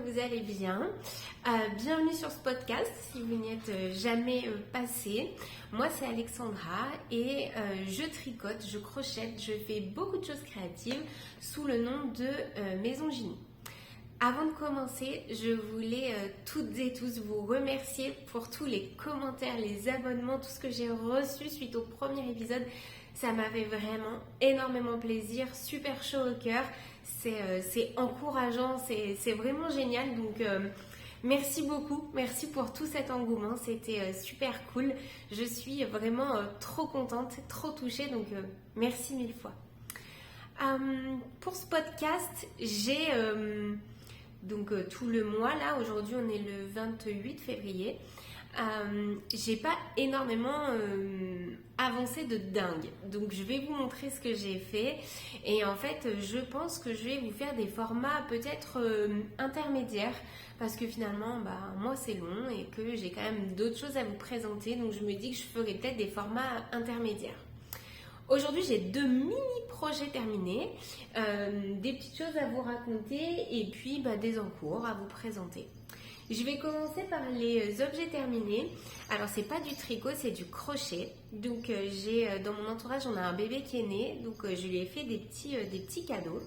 vous allez bien. Bienvenue sur ce podcast si vous n'y êtes jamais passé. Moi c'est Alexandra et je tricote, je crochette, je fais beaucoup de choses créatives sous le nom de Maison Genie. Avant de commencer, je voulais toutes et tous vous remercier pour tous les commentaires, les abonnements, tout ce que j'ai reçu suite au premier épisode. Ça m'a fait vraiment énormément plaisir, super chaud au cœur, c'est encourageant, c'est vraiment génial. Donc merci beaucoup, merci pour tout cet engouement, c'était super cool. Je suis vraiment trop contente, trop touchée, donc merci mille fois. Pour ce podcast, j'ai donc tout le mois là, aujourd'hui on est le 28 février. J'ai pas énormément avancé de dingue, donc je vais vous montrer ce que j'ai fait et en fait je pense que je vais vous faire des formats peut-être intermédiaires parce que finalement moi c'est long et que j'ai quand même d'autres choses à vous présenter, donc je me dis que je ferai peut-être des formats intermédiaires. Aujourd'hui, j'ai 2 mini-projets terminés, des petites choses à vous raconter et puis des encours à vous présenter. Je vais commencer par les objets terminés. Alors, c'est pas du tricot, c'est du crochet. Donc, dans mon entourage, on a un bébé qui est né, donc je lui ai fait des petits cadeaux.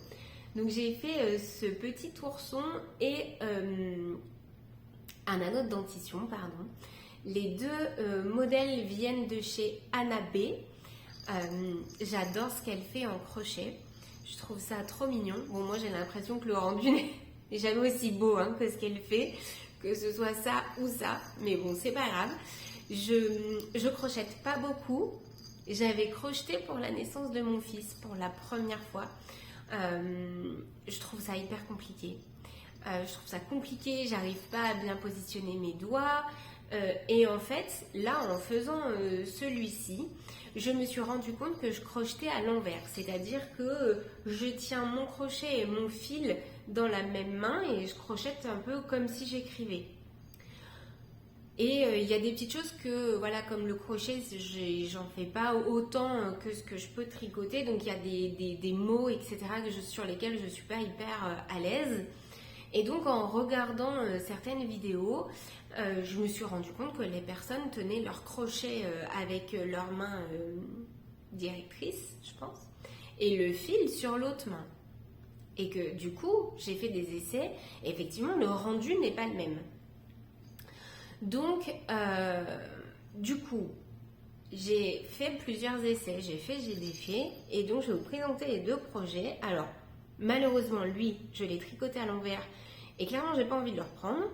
Donc, j'ai fait ce petit ourson et un anneau de dentition, pardon. Les deux modèles viennent de chez Anna B. J'adore ce qu'elle fait en crochet, je trouve ça trop mignon. Bon, moi j'ai l'impression que le rendu n'est jamais aussi beau que ce qu'elle fait, que ce soit ça ou ça, mais bon, c'est pas grave. Je crochette pas beaucoup. J'avais crocheté pour la naissance de mon fils pour la première fois. Je trouve ça hyper compliqué. J'arrive pas à bien positionner mes doigts. Et en fait, là, en faisant celui-ci, je me suis rendu compte que je crochetais à l'envers. C'est-à-dire que je tiens mon crochet et mon fil dans la même main et je crochette un peu comme si j'écrivais. Et il y a des petites choses que, voilà, comme le crochet, j'en fais pas autant que ce que je peux tricoter. Donc, il y a des mots, etc., sur lesquels je suis pas hyper à l'aise. Et donc en regardant certaines vidéos, je me suis rendu compte que les personnes tenaient leur crochet avec leurs mains directrices, je pense, et le fil sur l'autre main. Et que du coup, j'ai fait des essais, et effectivement, le rendu n'est pas le même. Donc, du coup, j'ai fait plusieurs essais, j'ai défait, et donc je vais vous présenter les deux projets. Alors, malheureusement, lui, je l'ai tricoté à l'envers et clairement, j'ai pas envie de le reprendre.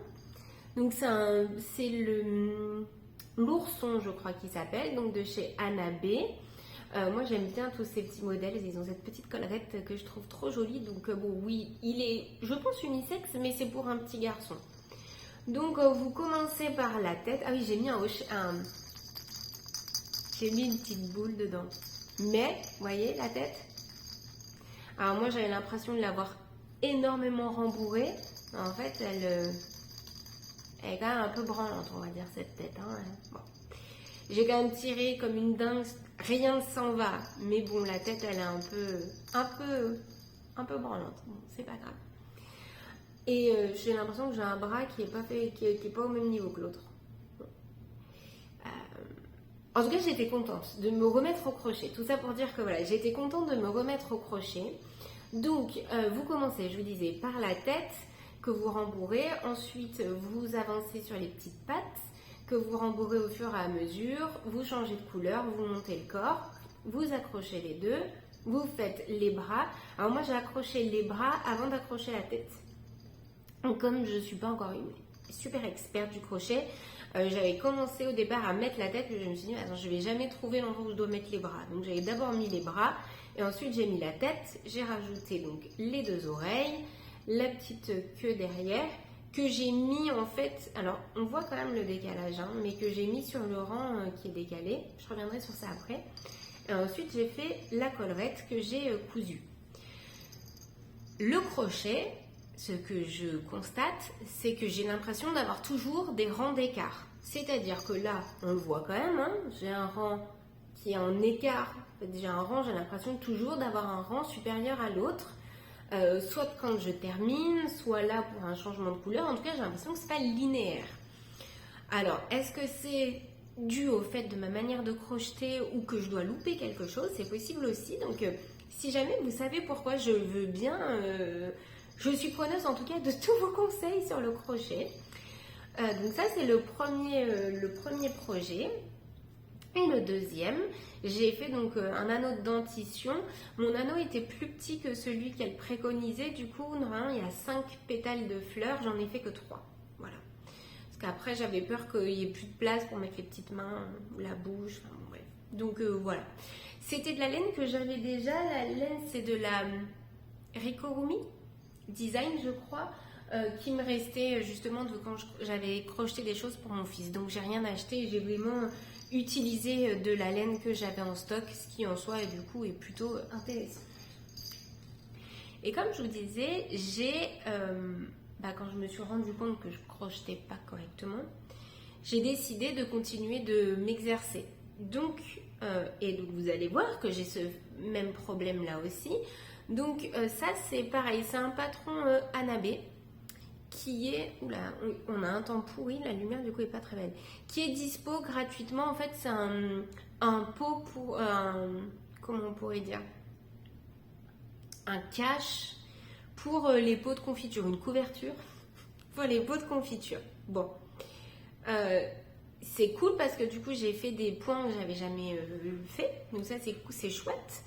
Donc, c'est l'ourson, je crois qu'il s'appelle, donc de chez Anna B. Moi, j'aime bien tous ces petits modèles. Ils ont cette petite collerette que je trouve trop jolie. Donc, bon, oui, il est, je pense, unisexe, mais c'est pour un petit garçon. Donc, vous commencez par la tête. Ah oui, j'ai mis j'ai mis une petite boule dedans. Mais, vous voyez la tête? Alors moi j'avais l'impression de l'avoir énormément rembourrée. En fait elle est quand même un peu branlante, on va dire, cette tête. Bon. J'ai quand même tiré comme une dingue, rien ne s'en va. Mais bon, la tête elle est un peu branlante. Bon, c'est pas grave. Et j'ai l'impression que j'ai un bras qui est pas au même niveau que l'autre. En tout cas, j'étais contente de me remettre au crochet. Tout ça pour dire que voilà, j'étais contente de me remettre au crochet. Donc, vous commencez, je vous disais, par la tête que vous rembourrez. Ensuite, vous avancez sur les petites pattes que vous rembourrez au fur et à mesure. Vous changez de couleur, vous montez le corps, vous accrochez les deux, vous faites les bras. Alors moi, j'ai accroché les bras avant d'accrocher la tête. Donc, comme je ne suis pas encore une super experte du crochet, j'avais commencé au départ à mettre la tête, mais je me suis dit, attends, je vais jamais trouver l'endroit où je dois mettre les bras. Donc j'avais d'abord mis les bras, et ensuite j'ai mis la tête, j'ai rajouté donc les deux oreilles, la petite queue derrière, que j'ai mis en fait, alors on voit quand même le décalage, mais que j'ai mis sur le rang qui est décalé, je reviendrai sur ça après. Et ensuite j'ai fait la collerette que j'ai cousue. Le crochet, ce que je constate, c'est que j'ai l'impression d'avoir toujours des rangs d'écart. C'est-à-dire que là, on le voit quand même, j'ai un rang qui est en écart. J'ai l'impression toujours d'avoir un rang supérieur à l'autre. soit quand je termine, soit là pour un changement de couleur. En tout cas, j'ai l'impression que c'est pas linéaire. Alors, est-ce que c'est dû au fait de ma manière de crocheter ou que je dois louper quelque chose? C'est possible aussi. Donc, si jamais vous savez pourquoi, je veux bien, je suis preneuse en tout cas de tous vos conseils sur le crochet. Donc ça, c'est le premier projet. Et le deuxième, j'ai fait donc un anneau de dentition. Mon anneau était plus petit que celui qu'elle préconisait. Du coup, normalement, il y a 5 pétales de fleurs. J'en ai fait que 3. Voilà. Parce qu'après, j'avais peur qu'il n'y ait plus de place pour mettre les petites mains ou la bouche. Enfin, bref. Donc voilà. C'était de la laine que j'avais déjà. La laine, c'est de la Rikorumi Design, je crois. Qui me restait justement de quand j'avais crocheté des choses pour mon fils. Donc j'ai rien acheté, j'ai vraiment utilisé de la laine que j'avais en stock, ce qui en soi du coup est plutôt intéressant. Et comme je vous disais, quand je me suis rendu compte que je crochetais pas correctement, j'ai décidé de continuer de m'exercer. Donc vous allez voir que j'ai ce même problème là aussi. Donc ça c'est pareil, c'est un patron Hanabe qui est, oula, on a un temps pourri, la lumière du coup est pas très belle, qui est dispo gratuitement. En fait, c'est un pot pour comment on pourrait dire, un cache pour les pots de confiture, une couverture pour les pots de confiture. Bon, c'est cool parce que du coup j'ai fait des points que j'avais jamais fait, donc ça c'est chouette.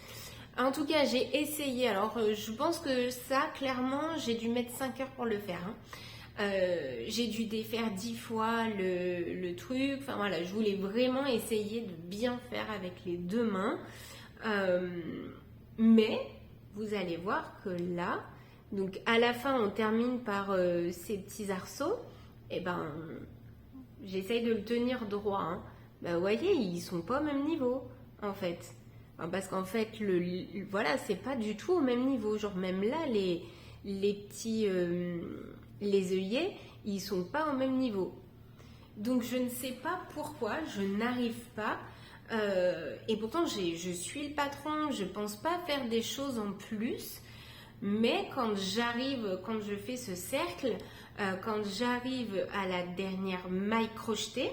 En tout cas, j'ai essayé. Alors, je pense que ça, clairement, j'ai dû mettre 5 heures pour le faire. J'ai dû défaire 10 fois le truc. Enfin, voilà, je voulais vraiment essayer de bien faire avec les deux mains. Mais, vous allez voir que là, donc à la fin, on termine par ces petits arceaux. Et ben, j'essaye de le tenir droit. Hein. Ben, vous voyez, ils sont pas au même niveau, en fait. Parce qu'en fait, voilà, c'est pas du tout au même niveau. Genre même là, les petits les œillets, ils sont pas au même niveau. Donc je ne sais pas pourquoi, je n'arrive pas. Et pourtant, je suis le patron, je pense pas faire des choses en plus. Mais quand je fais ce cercle, quand j'arrive à la dernière maille crochetée,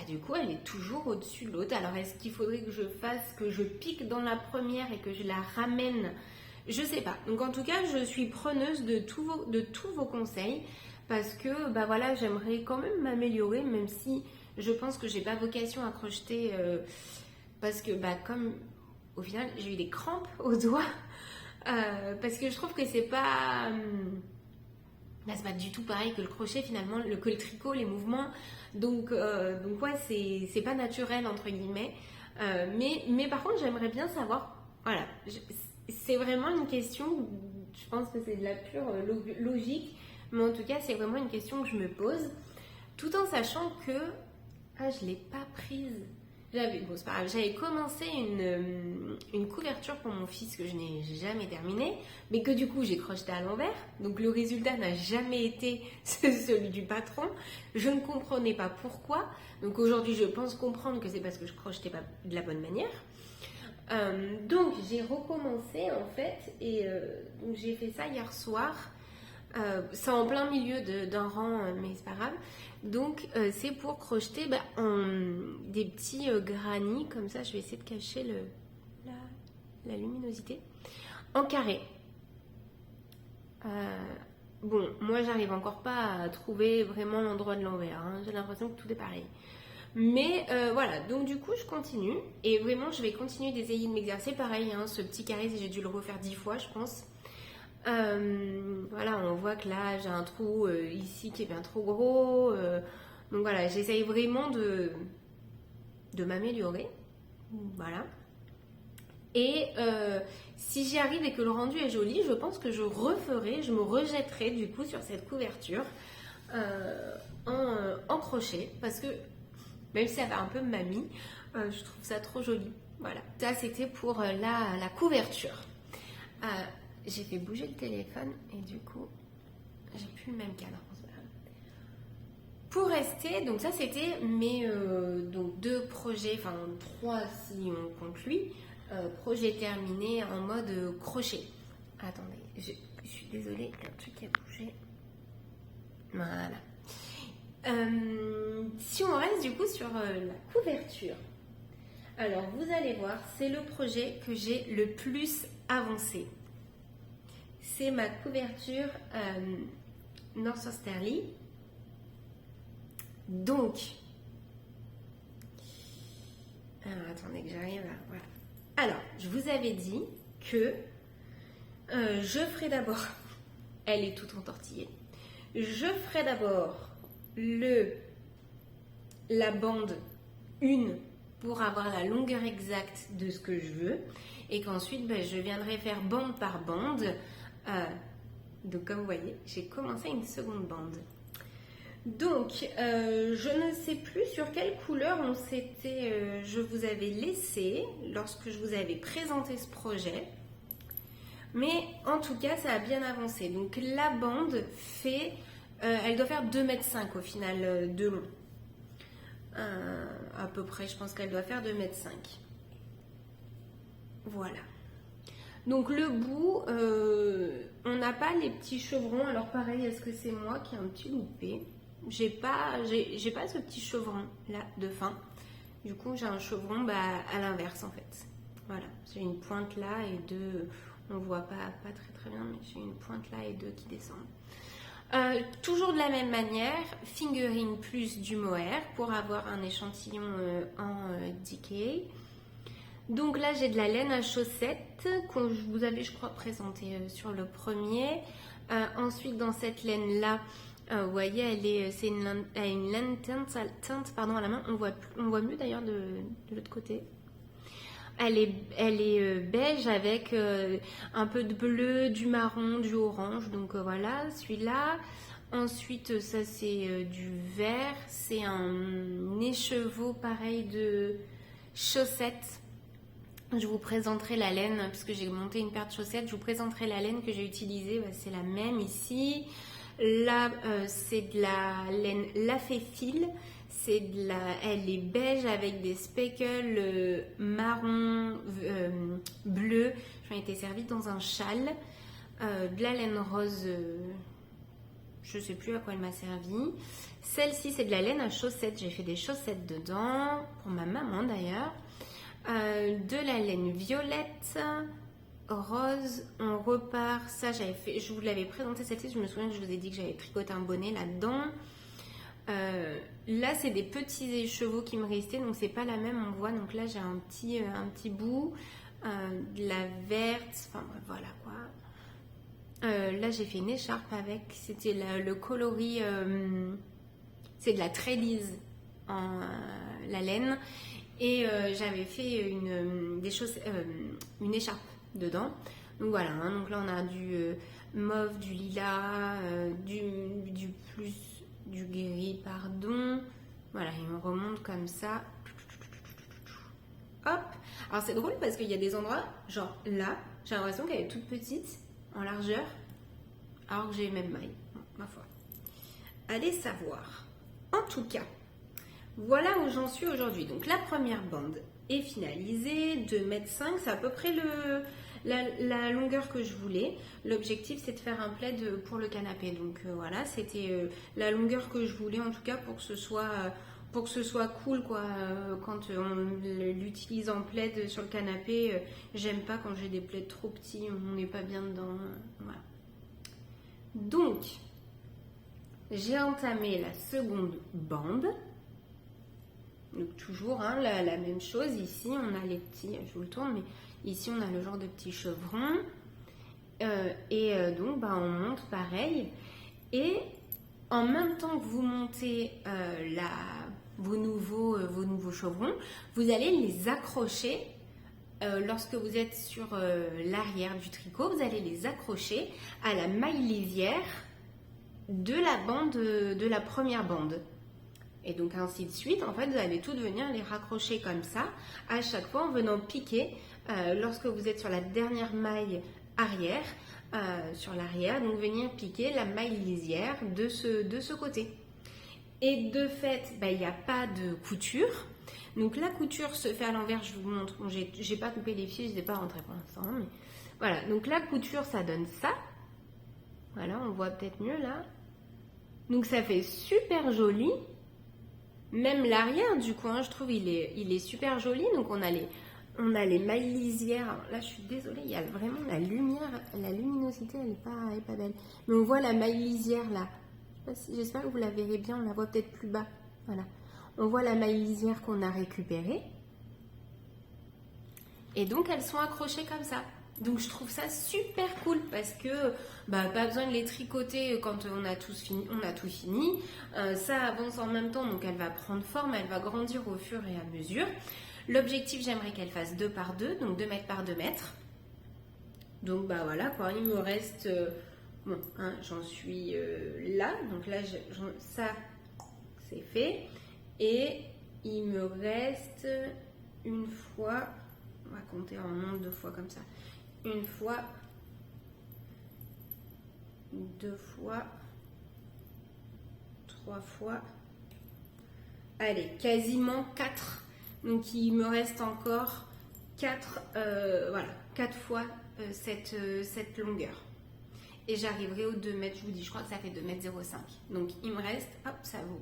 du coup, elle est toujours au-dessus de l'autre. Alors, est-ce qu'il faudrait que je fasse, que je pique dans la première et que je la ramène? Je sais pas. Donc, en tout cas, je suis preneuse de tous vos conseils parce que, voilà, j'aimerais quand même m'améliorer, même si je pense que j'ai pas vocation à crocheter parce que, comme au final, j'ai eu des crampes aux doigts parce que je trouve que c'est pas du tout pareil que le crochet finalement, que le tricot, les mouvements. Donc ouais, c'est pas naturel entre guillemets. Mais par contre, j'aimerais bien savoir. Voilà, c'est vraiment une question. Je pense que c'est de la pure logique, mais en tout cas, c'est vraiment une question que je me pose, tout en sachant que je l'ai pas prise. C'est pas grave, j'avais commencé une couverture pour mon fils que je n'ai jamais terminée, mais que du coup j'ai crocheté à l'envers. Donc le résultat n'a jamais été celui du patron. Je ne comprenais pas pourquoi. Donc aujourd'hui je pense comprendre que c'est parce que je crochetais pas de la bonne manière. Donc j'ai recommencé en fait, et donc j'ai fait ça hier soir. C'est en plein milieu d'un rang, mais c'est pas grave. Donc c'est pour crocheter des petits granits comme ça. Je vais essayer de cacher la luminosité en carré. Bon, moi j'arrive encore pas à trouver vraiment l'endroit de l'envers, hein. J'ai l'impression que tout est pareil. Mais voilà, donc du coup je continue. Et vraiment je vais continuer d'essayer de m'exercer. Pareil, hein, ce petit carré, j'ai dû le refaire 10 fois je pense. Voilà, on voit que là j'ai un trou ici qui est bien trop gros. Donc voilà, j'essaye vraiment de m'améliorer. Voilà. Et si j'y arrive et que le rendu est joli, je pense que je me rejetterai du coup sur cette couverture en crochet. Parce que même si ça va un peu mamie, je trouve ça trop joli. Voilà, ça c'était pour la couverture. J'ai fait bouger le téléphone et du coup, j'ai plus le même cadre. Pour rester, donc ça c'était mes donc 2 projets, enfin 3 si on compte lui, projets terminés en mode crochet. Attendez, je suis désolée, il y a un truc qui a bougé. Voilà. Si on reste du coup sur la couverture, alors vous allez voir, c'est le projet que j'ai le plus avancé. C'est ma couverture Northerly. Donc, alors attendez que j'arrive à... Voilà. Alors, je vous avais dit que je ferai d'abord... Elle est toute entortillée. Je ferai d'abord la bande 1 pour avoir la longueur exacte de ce que je veux. Et qu'ensuite, je viendrai faire bande par bande. Donc, comme vous voyez, j'ai commencé une seconde bande. Donc, je ne sais plus sur quelle couleur je vous avais laissé lorsque je vous avais présenté ce projet. Mais en tout cas, ça a bien avancé. Donc, la bande fait... elle doit faire 2,5 m au final de long. À peu près, je pense qu'elle doit faire 2,5 m. Voilà. Donc le bout, on n'a pas les petits chevrons. Alors pareil, est-ce que c'est moi qui ai un petit loupé? J'ai pas ce petit chevron là de fin. Du coup, j'ai un chevron à l'inverse en fait. Voilà, j'ai une pointe là et deux. On voit pas très bien, mais j'ai une pointe là et deux qui descendent. Toujours de la même manière, fingering plus du mohair pour avoir un échantillon en decay. Donc là, j'ai de la laine à chaussettes que je vous avais, je crois, présenté sur le premier. Ensuite, dans cette laine-là, vous voyez, c'est une laine teinte à la main. On voit mieux d'ailleurs de l'autre côté. Elle est beige avec un peu de bleu, du marron, du orange. Donc voilà, celui-là. Ensuite, ça c'est du vert. C'est un écheveau pareil de chaussettes. Je vous présenterai la laine, puisque j'ai monté une paire de chaussettes. Je vous présenterai la laine que j'ai utilisée. C'est la même ici. Là, c'est de la laine Lafé-Fil. Elle est beige avec des speckles marron, bleu. Je m'en étais servie dans un châle. De la laine rose, je ne sais plus à quoi elle m'a servi. Celle-ci, c'est de la laine à chaussettes. J'ai fait des chaussettes dedans, pour ma maman d'ailleurs. De la laine violette, rose, on repart. Ça, je vous l'avais présenté celle-ci. Je me souviens que je vous ai dit que j'avais tricoté un bonnet là-dedans. Là, c'est des petits écheveaux qui me restaient, donc c'est pas la même. On voit, donc là, j'ai un petit bout, de la verte. Enfin, voilà quoi. Là, j'ai fait une écharpe avec. C'était le coloris. C'est de la trélise en la laine. Et j'avais fait une écharpe dedans. Donc voilà, hein, donc là on a du mauve, du lilas, du gris, pardon. Voilà, et on remonte comme ça. Hop. Alors c'est drôle parce qu'il y a des endroits, genre là, j'ai l'impression qu'elle est toute petite en largeur, alors que j'ai les mêmes mailles, ma foi. Allez savoir. En tout cas, voilà où j'en suis aujourd'hui. Donc la première bande est finalisée, 2,5 m, c'est à peu près la longueur que je voulais. L'objectif c'est de faire un plaid pour le canapé. Donc voilà, c'était la longueur que je voulais en tout cas pour que ce soit cool quoi. Quand on l'utilise en plaid sur le canapé, j'aime pas quand j'ai des plaids trop petits, on n'est pas bien dedans. Voilà. Donc j'ai entamé la seconde bande. Donc toujours hein, la même chose. Ici on a les petits, je vous le tourne, mais ici on a le genre de petits chevrons. Donc on monte pareil. Et en même temps que vous montez vos nouveaux chevrons, vous allez les accrocher. Lorsque vous êtes sur l'arrière du tricot, vous allez les accrocher à la maille lisière de la bande de la première bande. Et donc ainsi de suite, en fait, vous allez tout venir les raccrocher comme ça, à chaque fois en venant piquer lorsque vous êtes sur la dernière maille arrière, sur l'arrière, donc venir piquer la maille lisière de ce côté. Et de fait, il n'y a pas de couture. Donc la couture se fait à l'envers, je vous montre. Bon, j'ai pas coupé les fils, je ne les ai pas rentrés pour l'instant, mais Voilà, donc la couture, ça donne ça. Voilà, on voit peut-être mieux là. Donc ça fait super joli. Même l'arrière, du coup, hein, je trouve il est super joli. Donc on a les mailles lisières. Là, je suis désolée, il y a vraiment la lumière, la luminosité, elle est pas belle. Mais on voit la maille lisière là. J'espère que vous la verrez bien, on la voit peut-être plus bas. Voilà. On voit la maille lisière qu'on a récupérée. Et donc, elles sont accrochées comme ça. Donc, je trouve ça super cool parce que pas besoin de les tricoter quand on a tout fini. Ça avance en même temps, donc elle va prendre forme, elle va grandir au fur et à mesure. L'objectif, j'aimerais qu'elle fasse 2 par 2, donc 2 mètres par 2 mètres. Donc, voilà quoi, il me reste... bon, hein, j'en suis là. Donc là, ça, c'est fait. Et il me reste une fois... On va compter en nombre de fois comme ça. Une fois, 2 fois, 3 fois. Allez, quasiment 4. Donc il me reste encore 4 fois cette longueur. Et j'arriverai aux 2 mètres, je vous dis, je crois que ça fait 2 mètres 05. Donc il me reste, hop,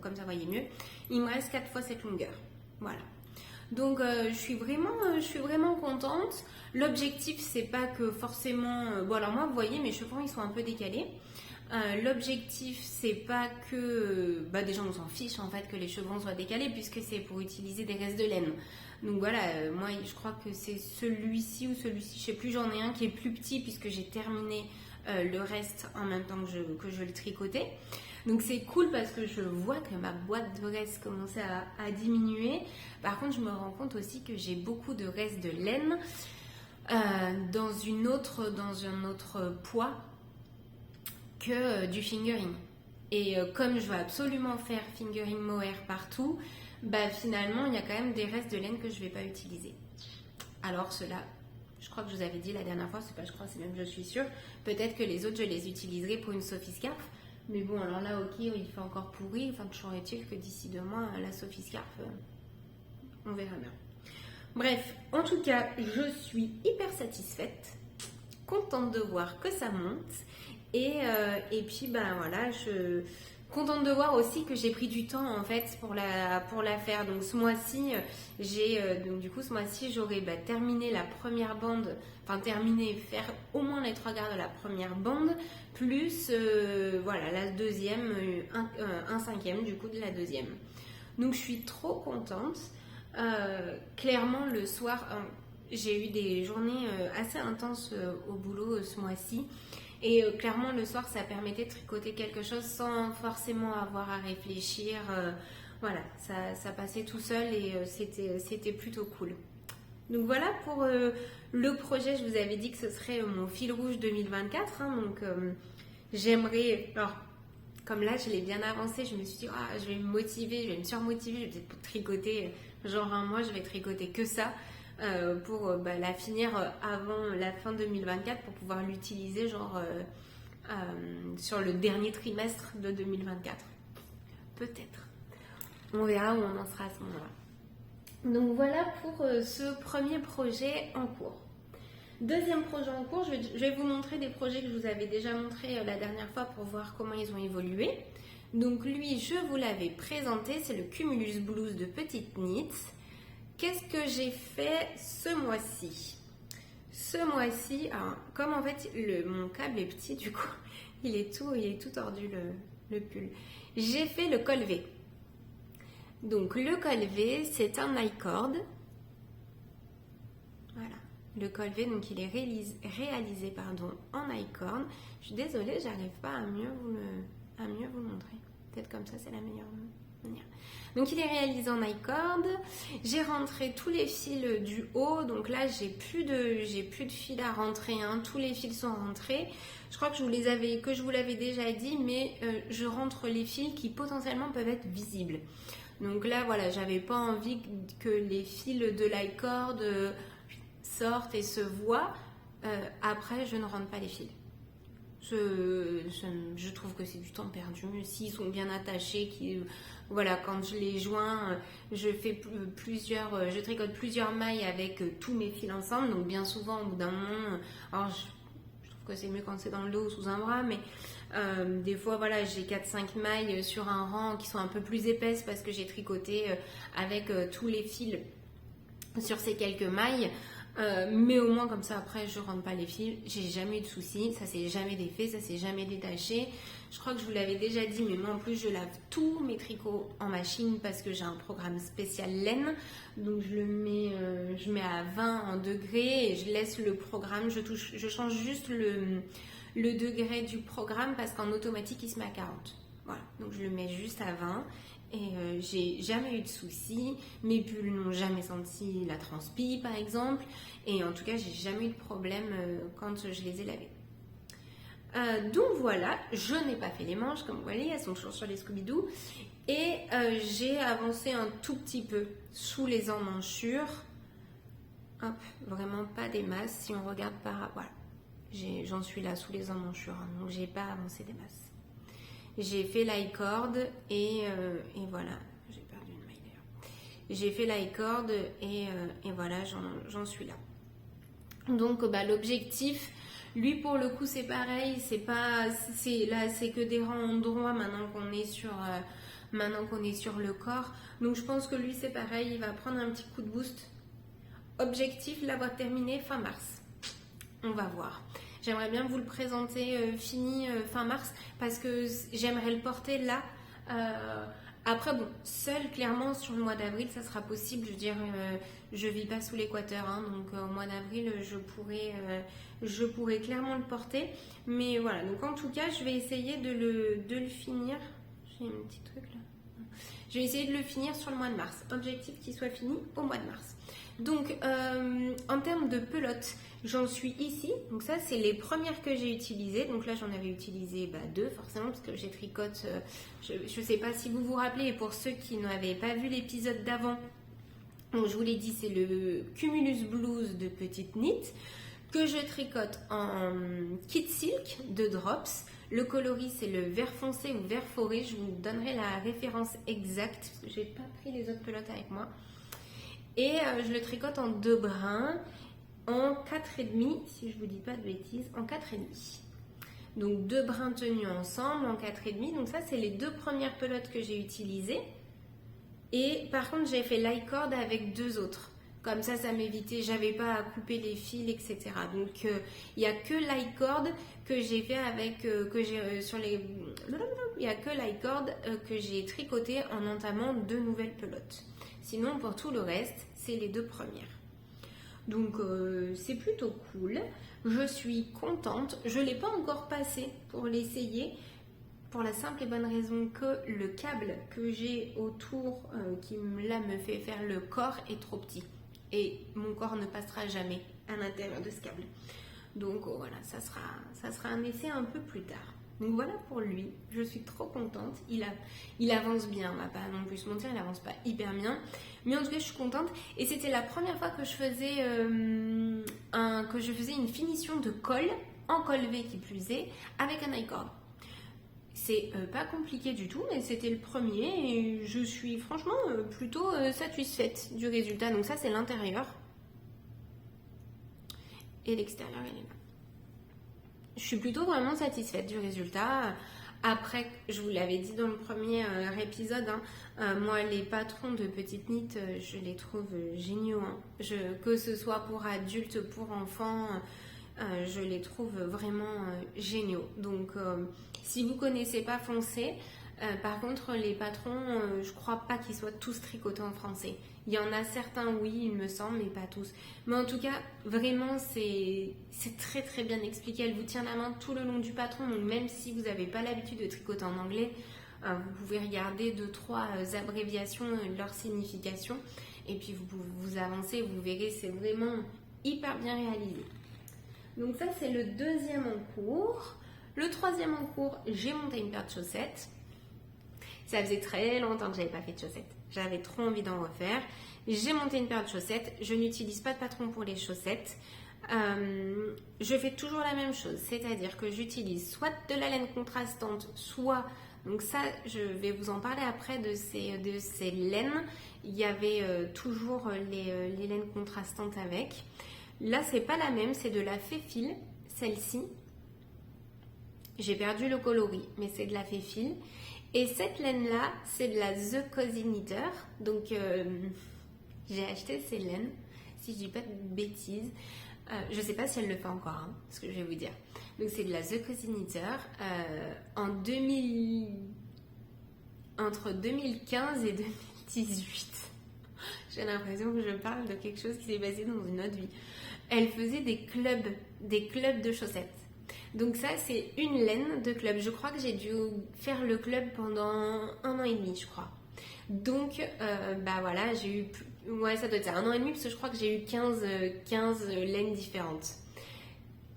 comme ça vous voyez mieux, il me reste 4 fois cette longueur. Voilà. Donc je suis vraiment contente. L'objectif, c'est pas que forcément... bon alors moi, vous voyez, mes chevrons, ils sont un peu décalés. L'objectif, c'est pas que... déjà, on s'en fiche en fait que les chevrons soient décalés puisque c'est pour utiliser des restes de laine. Donc voilà, moi, je crois que c'est celui-ci ou celui-ci, je sais plus, j'en ai un qui est plus petit puisque j'ai terminé le reste en même temps que je le tricotais. Donc c'est cool parce que je vois que ma boîte de restes commençait à diminuer. Par contre, je me rends compte aussi que j'ai beaucoup de restes de laine dans un autre poids que du fingering. Et comme je veux absolument faire fingering mohair partout, finalement, il y a quand même des restes de laine que je ne vais pas utiliser. Alors cela, je crois que je vous avais dit la dernière fois, c'est même je suis sûre, peut-être que les autres, je les utiliserai pour une Sophie Scarf. Mais bon, alors là, ok, il fait encore pourri. Enfin, toujours est-il que d'ici 2 mois, la Sophie Scarf, on verra bien. Bref, en tout cas, je suis hyper satisfaite, contente de voir que ça monte. Et puis, voilà, contente de voir aussi que j'ai pris du temps en fait pour la faire. Donc ce mois-ci, ce mois-ci, j'aurai terminé la première bande, faire au moins les 3 quarts de la première bande, plus la deuxième, un cinquième du coup de la deuxième. Donc je suis trop contente. Clairement le soir, j'ai eu des journées assez intenses au boulot ce mois-ci. Et clairement, le soir, ça permettait de tricoter quelque chose sans forcément avoir à réfléchir. Voilà, ça passait tout seul et c'était plutôt cool. Donc voilà pour le projet. Je vous avais dit que ce serait mon fil rouge 2024. Donc j'aimerais... Alors, comme là, je l'ai bien avancé, je me suis dit, je vais me motiver, je vais me surmotiver, je vais peut-être tricoter, genre un mois, je vais tricoter que ça. Pour la finir avant la fin 2024 pour pouvoir l'utiliser sur le dernier trimestre de 2024. Peut-être. On verra où on en sera à ce moment-là. Donc voilà pour ce premier projet en cours. Deuxième projet en cours, je vais vous montrer des projets que je vous avais déjà montrés la dernière fois pour voir comment ils ont évolué. Donc lui, je vous l'avais présenté, c'est le Cumulus Blues de Petite Knits. Qu'est-ce que j'ai fait ce mois-ci? Ce mois-ci, comme en fait mon câble est petit, du coup, il est tout tordu le pull. J'ai fait le col V. Donc le col V, c'est un I-cord. Voilà, le col V, donc il est réalisé en I-cord. Je suis désolée, j'arrive pas à mieux vous le montrer. Peut-être comme ça, c'est la meilleure manière. Donc il est réalisé en I-cord. J'ai rentré tous les fils du haut. Donc là, j'ai plus de fils à rentrer. Tous les fils sont rentrés. Je crois que je vous l'avais déjà dit, mais je rentre les fils qui potentiellement peuvent être visibles. Donc là, voilà, j'avais pas envie que les fils de l'i-cord sortent et se voient. Après, je ne rentre pas les fils. Je trouve que c'est du temps perdu. S'ils sont bien attachés, voilà, quand je les joins, je tricote plusieurs mailles avec tous mes fils ensemble. Donc bien souvent, au bout d'un moment, alors je trouve que c'est mieux quand c'est dans le dos ou sous un bras, mais des fois, voilà, j'ai 4-5 mailles sur un rang qui sont un peu plus épaisses parce que j'ai tricoté avec tous les fils sur ces quelques mailles. Mais au moins comme ça après je rentre pas les fils, j'ai jamais eu de soucis, ça s'est jamais défait, ça s'est jamais détaché. Je crois que je vous l'avais déjà dit, mais moi en plus je lave tous mes tricots en machine parce que j'ai un programme spécial laine, donc je mets à 20 en degrés et je laisse le programme, je change juste le degré du programme parce qu'en automatique il se met à 40. Voilà, donc je le mets juste à 20. Et j'ai jamais eu de soucis, mes pulls n'ont jamais senti la transpi par exemple, et en tout cas j'ai jamais eu de problème quand je les ai lavés. Donc voilà, je n'ai pas fait les manches comme vous voyez, elles sont toujours sur les Scooby-Doo, et j'ai avancé un tout petit peu sous les emmanchures, hop, vraiment pas des masses, si on regarde par, voilà, j'en suis là sous les emmanchures, hein, donc j'ai pas avancé des masses. J'ai fait l'i-cord et voilà, j'ai perdu une maille d'ailleurs. J'ai fait l'i-cord et voilà, j'en suis là. Donc l'objectif, lui pour le coup c'est pareil, c'est que des rangs droits maintenant qu'on est sur le corps. Donc je pense que lui c'est pareil, il va prendre un petit coup de boost. Objectif, l'avoir terminé fin mars. On va voir. J'aimerais bien vous le présenter fini fin mars parce que j'aimerais le porter là. Après, bon, seul clairement sur le mois d'avril, ça sera possible. Je veux dire, je vis pas sous l'équateur, hein, donc au mois d'avril, je pourrais clairement le porter. Mais voilà, donc en tout cas, je vais essayer de le finir. J'ai un petit truc là. Je vais essayer de le finir sur le mois de mars. Objectif qu'il soit fini au mois de mars. Donc, en termes de pelotes, j'en suis ici. Donc ça, c'est les premières que j'ai utilisées. Donc là, j'en avais utilisé 2 forcément parce que j'ai tricote. Je ne sais pas si vous vous rappelez. Et pour ceux qui n'avaient pas vu l'épisode d'avant, donc je vous l'ai dit, c'est le Cumulus Blues de Petite Knit que je tricote en kit silk de Drops. Le coloris, c'est le vert foncé ou vert forêt. Je vous donnerai la référence exacte parce que je n'ai pas pris les autres pelotes avec moi. Et je le tricote en 2 brins, en 4,5, si je ne vous dis pas de bêtises, en 4,5. Donc 2 brins tenus ensemble en 4,5. Donc ça, c'est les 2 premières pelotes que j'ai utilisées. Et par contre, j'ai fait l'i-cord avec 2 autres. Comme ça m'évitait, j'avais pas à couper les fils, etc. Donc il n'y a que l'i-cord que j'ai fait avec, il n'y a que l'i-cord que j'ai tricoté en entamant 2 nouvelles pelotes. Sinon, pour tout le reste, c'est les 2 premières. Donc, c'est plutôt cool. Je suis contente. Je ne l'ai pas encore passé pour l'essayer. Pour la simple et bonne raison que le câble que j'ai autour, qui là me fait faire le corps, est trop petit. Et mon corps ne passera jamais à l'intérieur de ce câble. Donc, voilà, ça sera un essai un peu plus tard. Donc voilà pour lui, je suis trop contente, il avance bien, on va pas non plus se mentir, il avance pas hyper bien, mais en tout cas je suis contente et c'était la première fois que je faisais une finition de col, en col V qui plus est, avec un i-cord. C'est pas compliqué du tout, mais c'était le premier et je suis franchement plutôt satisfaite du résultat. Donc ça c'est l'intérieur et l'extérieur il est là. Je suis plutôt vraiment satisfaite du résultat. Après, je vous l'avais dit dans le premier épisode, moi les patrons de Petite Knit, je les trouve géniaux. Que ce soit pour adultes, pour enfants, je les trouve vraiment géniaux. Donc si vous ne connaissez pas, foncez. Par contre, les patrons, je crois pas qu'ils soient tous tricotés en français. Il y en a certains, oui, il me semble, mais pas tous. Mais en tout cas, vraiment, c'est très très bien expliqué. Elle vous tient la main tout le long du patron. Donc même si vous n'avez pas l'habitude de tricoter en anglais, vous pouvez regarder 2-3 abréviations de leur signification. Et puis vous avancez, vous verrez, c'est vraiment hyper bien réalisé. Donc ça, c'est le 2e en cours. Le 3e en cours, j'ai monté une paire de chaussettes. Ça faisait très longtemps que j'avais pas fait de chaussettes. J'avais trop envie d'en refaire. J'ai monté une paire de chaussettes. Je n'utilise pas de patron pour les chaussettes. Je fais toujours la même chose, c'est-à-dire que j'utilise soit de la laine contrastante, soit, donc ça je vais vous en parler après de ces laines, il y avait toujours les laines contrastantes avec. Là c'est pas la même, c'est de la Féfil, celle-ci. J'ai perdu le coloris, mais c'est de la Féfil. Et cette laine-là, c'est de la The Cozy Knitter. Donc, j'ai acheté ces laines, si je dis pas de bêtises. Je sais pas si elle le fait encore, hein, ce que je vais vous dire. Donc, c'est de la The Cozy Knitter. Entre 2015 et 2018. J'ai l'impression que je parle de quelque chose qui s'est passé dans une autre vie. Elle faisait des clubs de chaussettes. Donc ça, c'est une laine de club. Je crois que j'ai dû faire le club pendant 1 an et demi, je crois. Donc, bah voilà, j'ai eu... Ouais, ça doit être ça, 1 an et demi, parce que je crois que j'ai eu 15 laines différentes.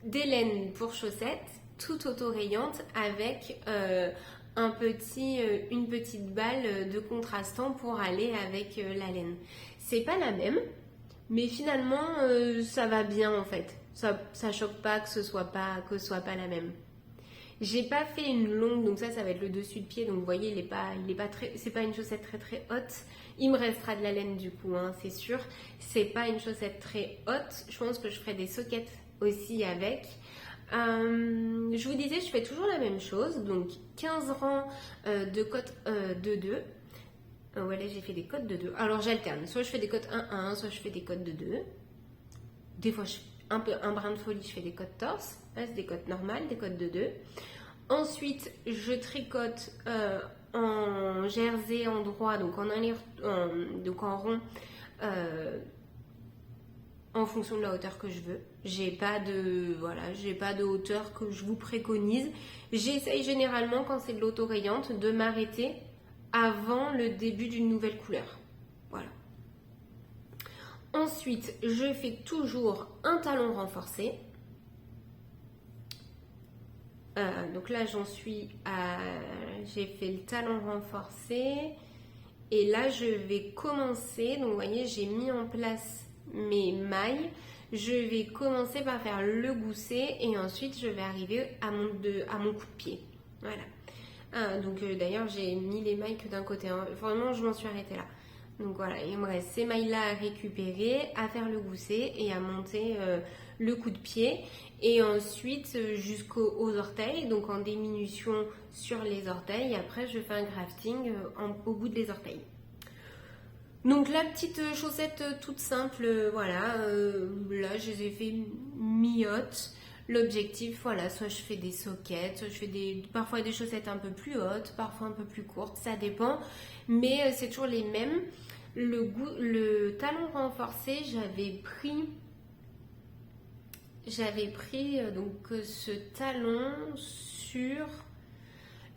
Des laines pour chaussettes, toutes autorayantes, avec une petite balle de contrastant pour aller avec la laine. C'est pas la même, mais finalement, ça va bien en fait. Ça choque pas que ce soit pas la même. J'ai pas fait une longue, donc ça va être le dessus de pied. Donc vous voyez, il est pas très, c'est pas une chaussette très très haute. Il me restera de la laine du coup, hein, c'est sûr. C'est pas une chaussette très haute. Je pense que je ferai des soquettes aussi avec. Je vous disais, je fais toujours la même chose. Donc 15 rangs de côtes de 2. Voilà, j'ai fait des côtes de 2. Alors j'alterne. Soit je fais des côtes 1-1, soit je fais des côtes de 2. Des fois, un brin de folie, je fais des côtes torse. Là, c'est des côtes normales, des côtes de 2. Ensuite, je tricote en jersey endroit, donc donc en rond, en fonction de la hauteur que je veux. J'ai pas de hauteur que je vous préconise. J'essaye généralement, quand c'est de l'autorayante, de m'arrêter avant le début d'une nouvelle couleur. Voilà. Ensuite, je fais toujours un talon renforcé. Donc là, j'ai fait le talon renforcé. Et là, je vais commencer. Donc, vous voyez, j'ai mis en place mes mailles. Je vais commencer par faire le gousset. Et ensuite, je vais arriver à mon coup de pied. Voilà. Donc, d'ailleurs, j'ai mis les mailles que d'un côté. Hein. Vraiment, je m'en suis arrêtée là. Donc voilà, il me reste ces mailles-là à récupérer, à faire le gousset et à monter le coup de pied. Et ensuite jusqu'aux orteils, donc en diminution sur les orteils. Après, je fais un grafting au bout des orteils. Donc la petite chaussette toute simple, voilà. Là, je les ai fait mi-haute. L'objectif, voilà, soit je fais des soquettes, soit je fais parfois des chaussettes un peu plus hautes, parfois un peu plus courtes, ça dépend. Mais c'est toujours les mêmes. Le talon renforcé, j'avais pris donc ce talon sur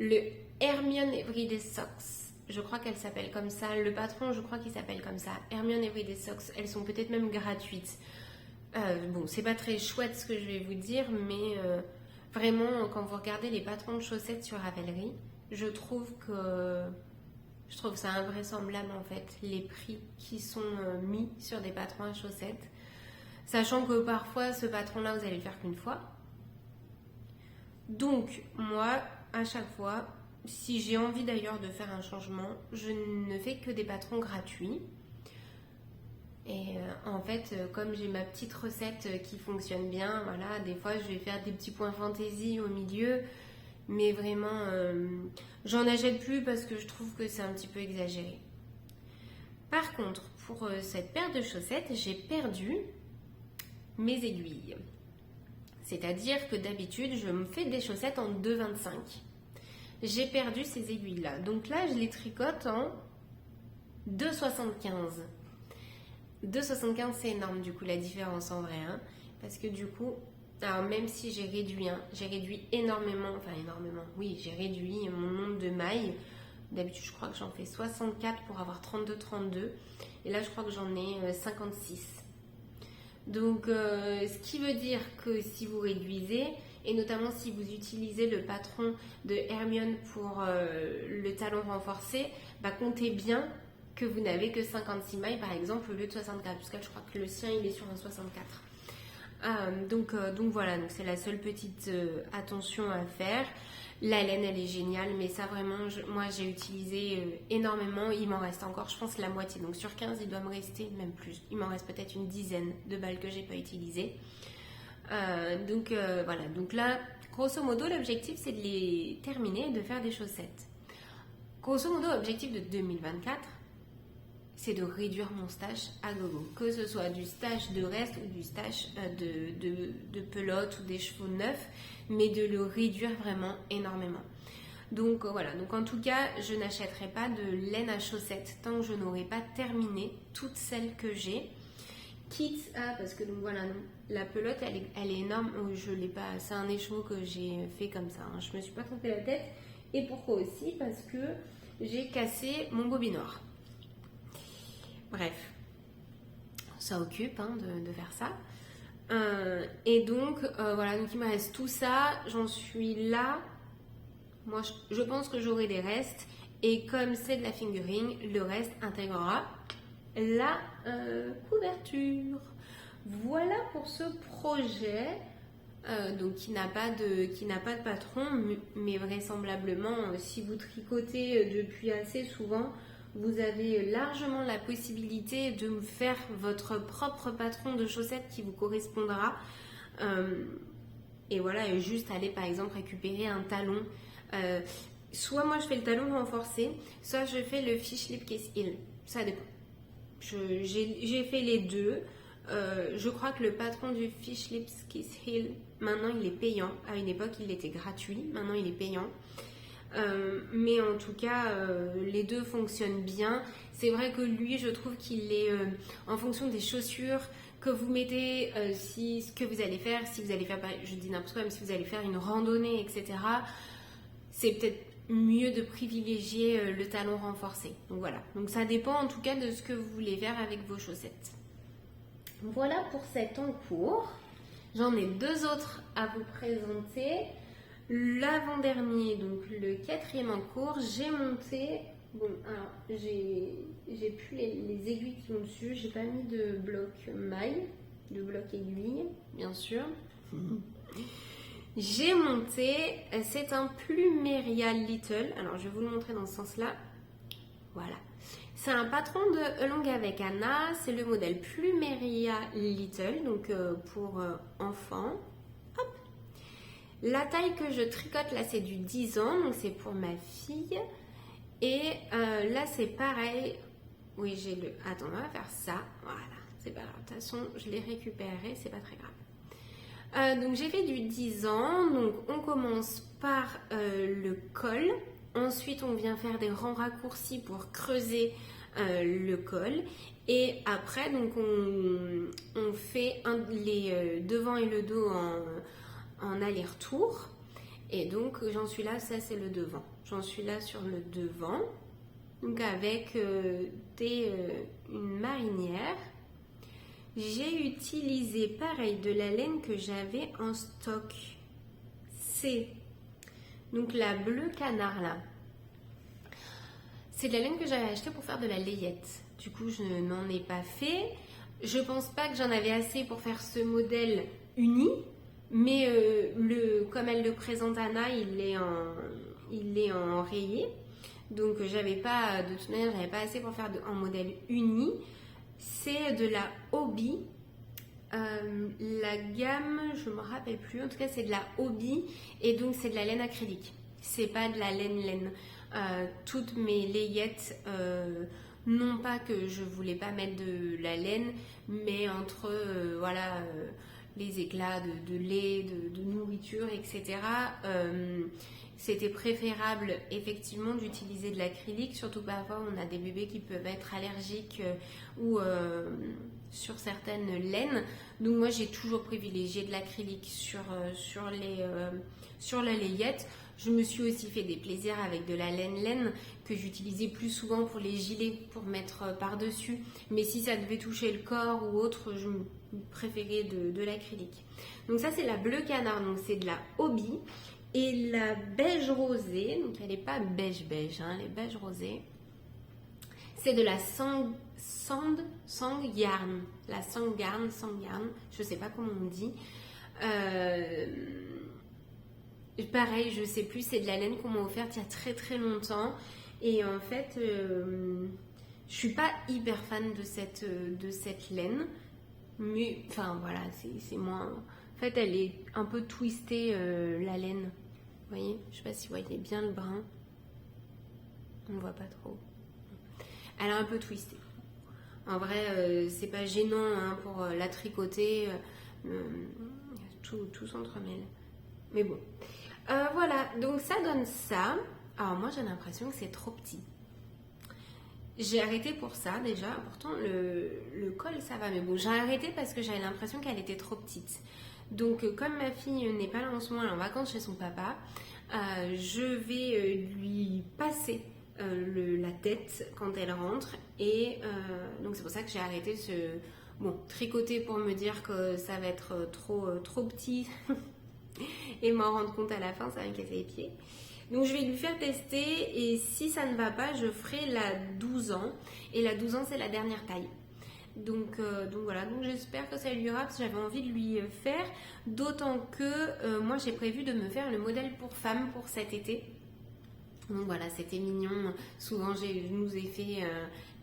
le Hermione Everyday Socks. Je crois qu'elle s'appelle comme ça. Le patron, je crois qu'il s'appelle comme ça. Hermione Everyday Socks. Elles sont peut-être même gratuites. Bon, c'est pas très chouette ce que je vais vous dire, mais vraiment, quand vous regardez les patrons de chaussettes sur Ravelry, je trouve ça invraisemblable en fait, les prix qui sont mis sur des patrons à chaussettes. Sachant que parfois, ce patron-là, vous allez le faire qu'une fois. Donc, moi, à chaque fois, si j'ai envie d'ailleurs de faire un changement, je ne fais que des patrons gratuits. Et en fait, comme j'ai ma petite recette qui fonctionne bien, voilà, des fois je vais faire des petits points fantaisie au milieu, mais vraiment, j'en achète plus parce que je trouve que c'est un petit peu exagéré. Par contre, pour cette paire de chaussettes, j'ai perdu mes aiguilles. C'est-à-dire que d'habitude, je me fais des chaussettes en 2,25. J'ai perdu ces aiguilles-là. Donc là, je les tricote en 2,75. 2,75 c'est énorme du coup la différence en vrai, hein, parce que du coup, alors même si j'ai réduit énormément, oui, j'ai réduit mon nombre de mailles. D'habitude je crois que j'en fais 64 pour avoir 32 et là je crois que j'en ai 56. Donc ce qui veut dire que si vous réduisez, et notamment si vous utilisez le patron de Hermione pour le talon renforcé, bah comptez bien que vous n'avez que 56 mailles par exemple au lieu de 64, parce que je crois que le sien il est sur un 64. Donc voilà, donc c'est la seule petite attention à faire. La laine, elle est géniale, mais ça vraiment, moi j'ai utilisé énormément. Il m'en reste encore, je pense, la moitié. Donc sur 15, il doit me rester même plus. Il m'en reste peut-être une dizaine de balles que j'ai pas utilisées. Voilà, donc là, grosso modo, l'objectif c'est de les terminer et de faire des chaussettes. Grosso modo, l'objectif de 2024, c'est de réduire mon stash à gogo. Que ce soit du stash de reste ou du stash de pelote ou des chevaux neufs, mais de le réduire vraiment énormément. Donc voilà, donc en tout cas, je n'achèterai pas de laine à chaussettes tant que je n'aurai pas terminé toutes celles que j'ai. Quitte à, parce que donc voilà, la pelote elle est énorme, je l'ai pas, c'est un écheveau que j'ai fait comme ça, hein. Je me suis pas trompée la tête. Et pourquoi aussi? Parce que j'ai cassé mon bobinoir. Bref, ça occupe de faire ça. Et donc voilà, donc il me reste tout ça, j'en suis là. Moi je pense que j'aurai des restes, et comme c'est de la fingering, le reste intégrera la couverture. Voilà pour ce projet, donc qui n'a pas de patron, mais vraisemblablement si vous tricotez depuis assez souvent, vous avez largement la possibilité de faire votre propre patron de chaussettes qui vous correspondra. Et voilà, et juste aller par exemple récupérer un talon. Soit moi je fais le talon renforcé, soit je fais le fish lip kiss heel. Ça dépend. J'ai fait les deux. Je crois que le patron du fish lip kiss heel, maintenant il est payant. À une époque il était gratuit, maintenant il est payant. Mais en tout cas, les deux fonctionnent bien. C'est vrai que lui, je trouve qu'il est en fonction des chaussures que vous mettez, ce que vous allez faire, si vous allez faire, je dis n'importe quoi, mais si vous allez faire une randonnée, etc., c'est peut-être mieux de privilégier le talon renforcé. Donc voilà, donc ça dépend en tout cas de ce que vous voulez faire avec vos chaussettes. Voilà pour cet en cours. J'en ai deux autres à vous présenter. L'avant-dernier, donc le 4e en cours, j'ai monté. Bon, alors j'ai plus les aiguilles qui vont dessus, j'ai pas mis de bloc maille, de bloc aiguille, bien sûr. J'ai monté, c'est un Plumeria Little. Alors je vais vous le montrer dans ce sens-là. Voilà. C'est un patron de Along avec Anna, c'est le modèle Plumeria Little, donc pour enfants. Hop. La taille que je tricote là, c'est du 10 ans, donc c'est pour ma fille. Et là, c'est pareil. Oui, j'ai le. Attends, on va faire ça. Voilà, c'est pas grave. De toute façon, je l'ai récupéré, c'est pas très grave. Donc, j'ai fait du 10 ans. Donc, on commence par le col. Ensuite, on vient faire des rangs raccourcis pour creuser le col. Et après, donc, on fait les devant et le dos en aller-retour. Et donc j'en suis là, ça c'est le devant. J'en suis là sur le devant, donc avec une marinière. J'ai utilisé pareil de la laine que j'avais en stock. C'est donc la bleu canard là. C'est de la laine que j'avais achetée pour faire de la layette. Du coup je n'en ai pas fait. Je pense pas que j'en avais assez pour faire ce modèle uni. Mais comme elle le présente Anna, il est en rayé. Donc j'avais pas, de toute manière, j'avais pas assez pour faire un modèle uni. C'est de la Hobby. La gamme, je me rappelle plus. En tout cas, c'est de la Hobby. Et donc c'est de la laine acrylique. C'est pas de la laine. Toutes mes layettes, non pas que je voulais pas mettre de la laine, mais entre les éclats de lait, de nourriture, etc. C'était préférable effectivement d'utiliser de l'acrylique, surtout parfois on a des bébés qui peuvent être allergiques ou sur certaines laines. Donc moi j'ai toujours privilégié de l'acrylique sur la layette. Je me suis aussi fait des plaisirs avec de la laine que j'utilisais plus souvent pour les gilets, pour mettre par-dessus. Mais si ça devait toucher le corps ou autre, je préférais de l'acrylique. Donc ça c'est la bleu canard, donc c'est de la Hobby. Et la beige rosée, donc elle n'est pas beige, elle est beige rosée. C'est de la Sandgarn. La Sandgarn, je sais pas comment on dit. Pareil, je sais plus, c'est de la laine qu'on m'a offerte il y a très très longtemps. Et en fait, je suis pas hyper fan de cette laine. Mais, enfin voilà, c'est moins... En fait, elle est un peu twistée, la laine. Vous voyez? Je sais pas si vous voyez bien le brin. On ne voit pas trop. Elle est un peu twistée. En vrai, c'est pas gênant hein, pour la tricoter. Tout s'entremêle. Mais bon. Voilà, donc ça donne ça. Alors moi, j'ai l'impression que c'est trop petit. J'ai arrêté pour ça déjà. Pourtant, le col, ça va. Mais bon, j'ai arrêté parce que j'avais l'impression qu'elle était trop petite. Donc, comme ma fille n'est pas là en ce moment, elle est en vacances chez son papa, je vais lui passer la tête quand elle rentre. Et donc, c'est pour ça que j'ai arrêté tricoter pour me dire que ça va être trop petit. Et m'en rendre compte à la fin, ça va me casser les pieds. Donc je vais lui faire tester et si ça ne va pas, je ferai la 12 ans. Et la 12 ans, c'est la dernière taille. Donc voilà, donc j'espère que ça lui ira parce que j'avais envie de lui faire. D'autant que moi, j'ai prévu de me faire le modèle pour femme pour cet été. Donc voilà, c'était mignon. Souvent, je nous ai fait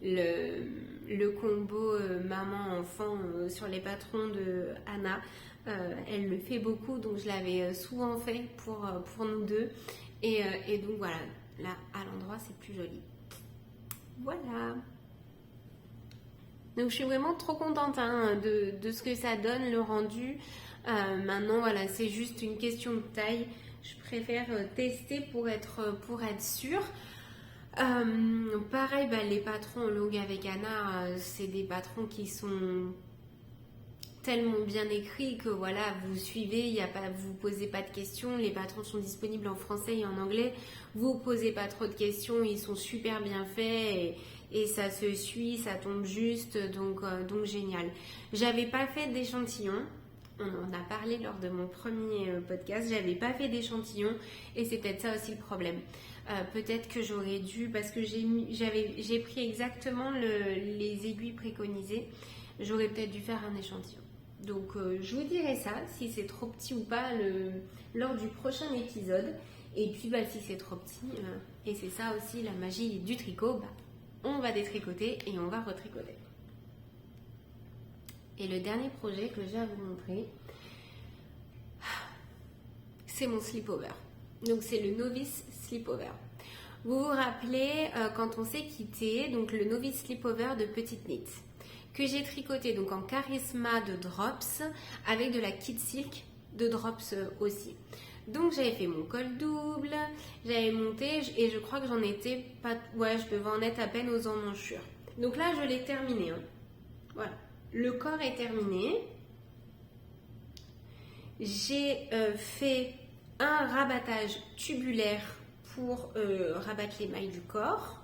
le combo maman-enfant sur les patrons de Anna. Elle le fait beaucoup, donc je l'avais souvent fait pour nous deux. Et donc voilà, là à l'endroit c'est plus joli. Voilà. Donc je suis vraiment trop contente hein, de ce que ça donne, le rendu. Maintenant voilà, c'est juste une question de taille. Je préfère tester pour être sûre. Pareil, les patrons longue avec Anna, c'est des patrons qui sont tellement bien écrits que voilà, vous suivez, vous posez pas de questions, les patrons sont disponibles en français et en anglais, vous posez pas trop de questions, ils sont super bien faits et ça se suit, ça tombe juste, donc génial. J'avais pas fait d'échantillon, on en a parlé lors de mon premier podcast, j'avais pas fait d'échantillon et c'est peut-être ça aussi le problème. Peut-être que j'aurais dû, parce que j'ai pris exactement les aiguilles préconisées, j'aurais peut-être dû faire un échantillon. Donc je vous dirai ça, si c'est trop petit ou pas lors du prochain épisode. Et puis si c'est trop petit, et c'est ça aussi la magie du tricot, on va détricoter et on va retricoter. Et le dernier projet que j'ai à vous montrer, c'est mon slip-over. Donc c'est le novice slip-over. Vous vous rappelez quand on s'est quitté, donc le novice slip-over de Petite Knit, que j'ai tricoté donc en charisma de drops avec de la kid silk de drops aussi. Donc j'avais fait mon col double, j'avais monté et je crois que j'en étais pas, ouais, je devais en être à peine aux emmanchures. Donc là je l'ai terminé. Hein. Voilà, le corps est terminé. J'ai fait un rabattage tubulaire pour rabattre les mailles du corps.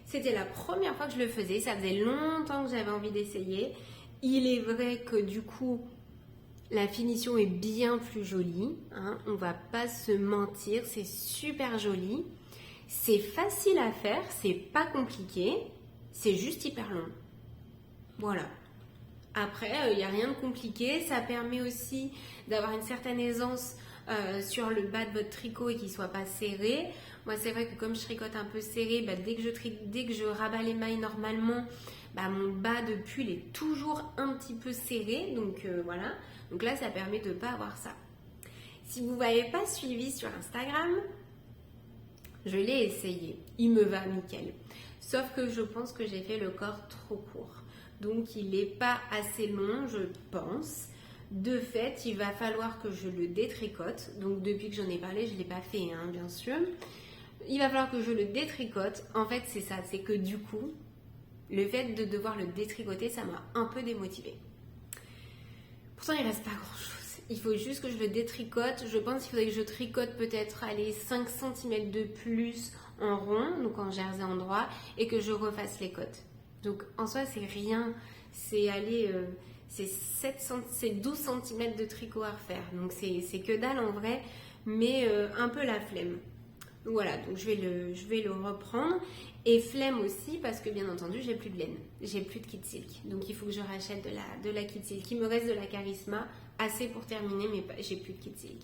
C'était la première fois que je le faisais, ça faisait longtemps que j'avais envie d'essayer. Il est vrai que du coup, la finition est bien plus jolie, hein. On va pas se mentir, c'est super joli. C'est facile à faire, c'est pas compliqué, c'est juste hyper long. Voilà. Après, il n'y a rien de compliqué, ça permet aussi d'avoir une certaine aisance sur le bas de votre tricot et qu'il ne soit pas serré. Moi, c'est vrai que comme je tricote un peu serré, dès que je rabats les mailles normalement, mon bas de pull est toujours un petit peu serré. Donc voilà. Donc là, ça permet de ne pas avoir ça. Si vous ne m'avez pas suivi sur Instagram, je l'ai essayé. Il me va nickel. Sauf que je pense que j'ai fait le corps trop court. Donc il n'est pas assez long, je pense. De fait, il va falloir que je le détricote. Donc depuis que j'en ai parlé, je ne l'ai pas fait, hein, bien sûr. Il va falloir que je le détricote. En fait, c'est ça, c'est que du coup, le fait de devoir le détricoter, ça m'a un peu démotivée. Pourtant, il ne reste pas grand-chose. Il faut juste que je le détricote. Je pense qu'il faudrait que je tricote peut-être 5 cm de plus en rond, donc en jersey endroit, et que je refasse les côtes. Donc en soi, c'est rien. C'est c'est 12 cm de tricot à refaire. Donc c'est que dalle en vrai, mais un peu la flemme. Donc voilà, donc je vais le reprendre. Et flemme aussi parce que bien entendu j'ai plus de laine, j'ai plus de Kid Silk. Donc il faut que je rachète de la Kid Silk. Il me reste de la Charisma, assez pour terminer, mais j'ai plus de Kid Silk.